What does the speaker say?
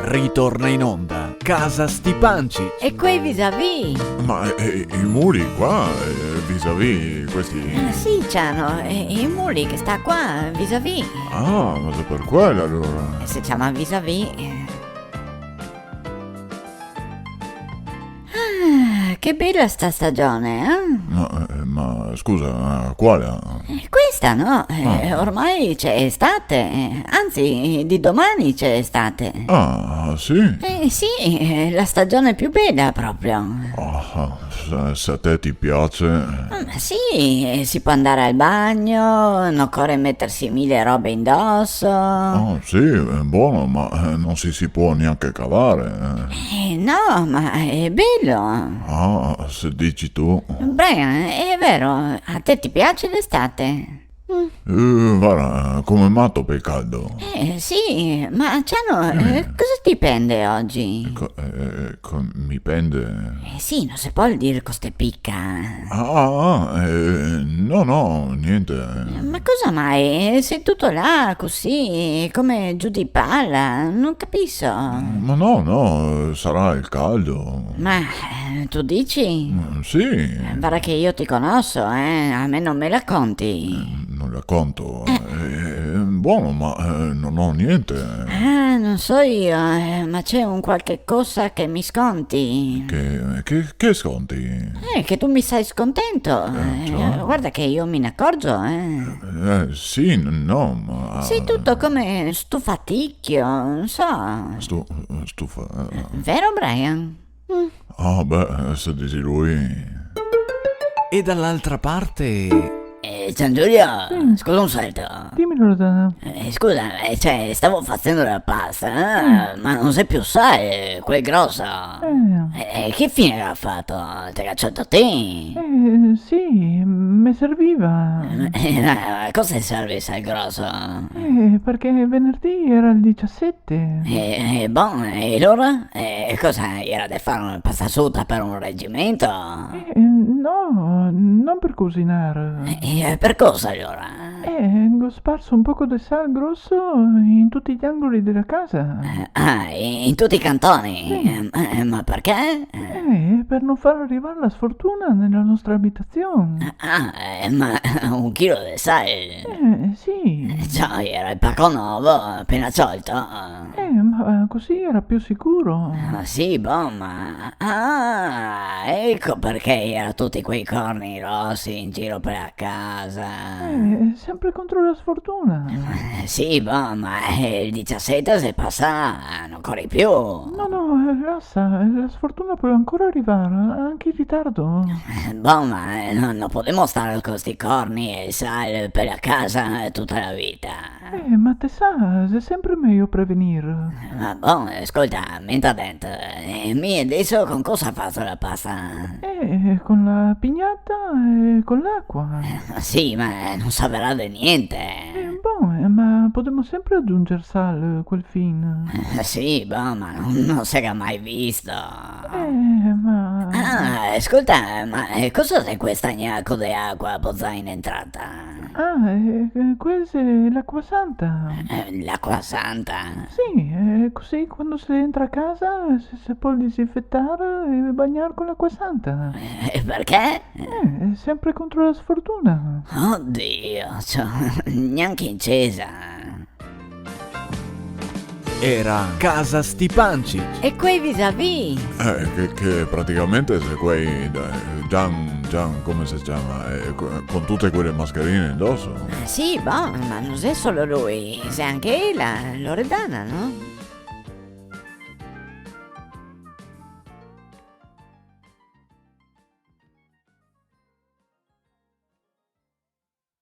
Ritorna in onda Casa Stipanci. E quei vis-à-vis? Ma i muri qua, vis-à-vis, questi... Sì, Ciano, i muri che sta qua, vis-à-vis. Ah, ma se per quello allora... Si chiama vis-à-vis. Che bella sta stagione, eh? No, ma scusa, quale? Questa, no? Ormai c'è estate, anzi, di domani c'è estate. Ah, sì? Sì, la stagione più bella proprio. Ah, se a te ti piace... Sì, si può andare al bagno, non occorre mettersi mille robe indosso. Ah, sì, è buono, ma non si può neanche cavare. No, ma è bello. Ah, se dici tu... Brian, è vero, a te ti piace l'estate? Guarda, come matto per il caldo. Sì, ma Ciano, cosa ti pende oggi? Mi pende... Sì, non si può dire coste picca. No, niente. Ma cosa mai? Sei tutto là, così, come giù di palla, non capisco. Ma no, sarà il caldo. Ma tu dici? Sì, Guarda che io ti conosco, a me non me la conti. non la conto. È buono, ma non ho niente. Non so io, ma c'è un qualche cosa che mi sconti. Che sconti? Che tu mi stai scontento. cioè? Guarda che io me ne accorgo, Sì, no, ma... Sei tutto come stufaticchio, non so. Stufa. Vero, Brian? Beh, se dici lui... E dall'altra parte... Gian Giulio, scusa un salto. Dimmi Loredana. Scusa, stavo facendo la pasta, ma non sei più sai, quel grosso. Che fine l'ha fatto? Ti ha cacciato te? Sì, mi serviva. Cosa serve sai grosso? Perché venerdì era il 17. Bon, e allora? Cosa era da fare una pasta asciutta per un reggimento? No, non per cucinare. Per cosa allora? Ho sparso un poco di sal grosso in tutti gli angoli della casa. In tutti i cantoni? Ma perché? Per non far arrivare la sfortuna nella nostra abitazione. Ma 1 chilo di sale? Sì. Già, era il pacco nuovo, appena sciolto. Ma così era più sicuro. Sì, boh, ma... ecco perché erano tutti quei corni rossi in giro per la casa. Sempre contro la sfortuna. Sì, boh, ma il 17 se passa, non corri più. No, la sfortuna può ancora arrivare, anche in ritardo. Boh, ma non possiamo stare con questi corni e sale per la casa tutta la vita. Ma te sa, è sempre meglio prevenire. Ma boh, ascolta, mentre dentro, mi adesso con cosa ha fatto la pasta? Con la pignata e con l'acqua. Sì, ma non saprà di niente. Ma potremmo sempre aggiungere sale quel fin. Sì, boh, ma non si era mai visto. Ma... Ascolta, ma cosa sei questa gnacco di acqua pozzà in entrata? Questa è l'acqua santa. L'acqua santa? Sì, così quando si entra a casa si può disinfettare e bagnare con l'acqua santa. Perché? È sempre contro la sfortuna. Oddio, neanche incesa. Era Casa Stipanci. E quei vis-à-vis? Che praticamente se quei... Gian, come si chiama? Con tutte quelle mascherine indosso. Sì, boh, ma non è solo lui, c'è anche la Loredana, no?